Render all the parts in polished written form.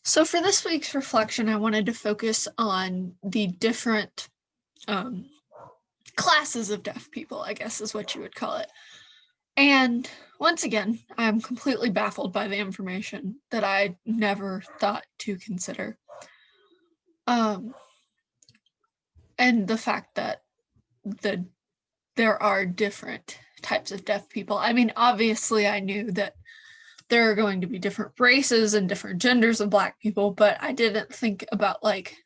So for this week's reflection, I wanted to focus on the different um, classes of deaf people, I guess is what you would call it. And once again, I'm completely baffled by the information that I never thought to consider. Um, and the fact that there are different types of deaf people. I mean, obviously, I knew that there are going to be different races and different genders of Black people, but I didn't think about like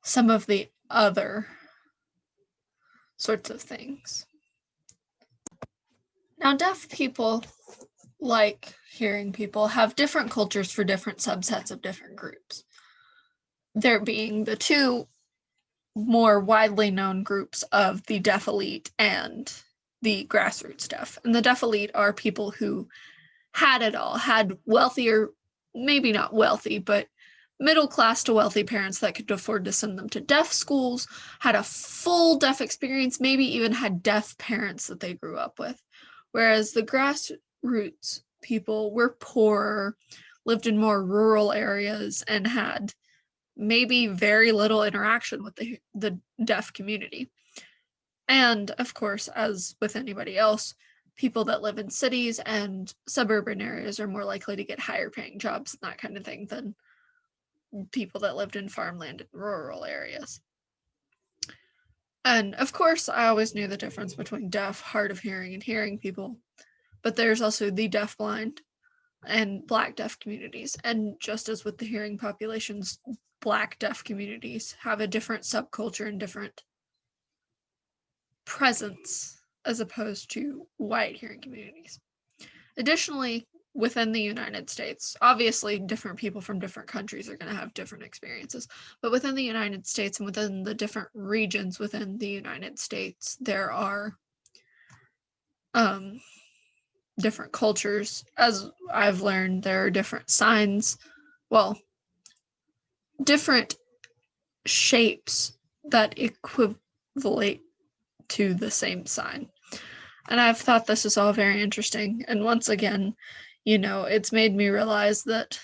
some of the other sorts of things. Now, deaf people, like hearing people, have different cultures for different subsets of different groups. There being the two more widely known groups of the deaf elite and the grassroots deaf. And the deaf elite are people who had it all, had wealthier, maybe not wealthy, but middle class to wealthy parents that could afford to send them to deaf schools, had a full deaf experience, maybe even had deaf parents that they grew up with. Whereas the grassroots people were poorer, lived in more rural areas, and had maybe very little interaction with the deaf community. And of course, as with anybody else, people that live in cities and suburban areas are more likely to get higher paying jobs and that kind of thing than people that lived in farmland and rural areas. And of course, I always knew the difference between deaf, hard of hearing, and hearing people, but there's also the deaf-blind and Black deaf communities. And just as with the hearing populations, Black deaf communities have a different subculture and different presence as opposed to white hearing communities. Additionally, within the United States, obviously different people from different countries are going to have different experiences, but within the United States and within the different regions within the United States, there are different cultures. As I've learned, there are different signs, well, different shapes that equivalent to the same sign. And I've thought this is all very interesting. And once again, it's made me realize that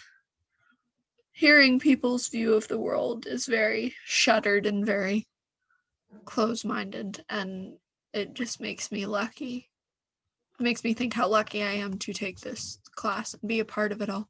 hearing people's view of the world is very shuttered and very close-minded. And it just makes me lucky. It makes me think how lucky I am to take this class and be a part of it all.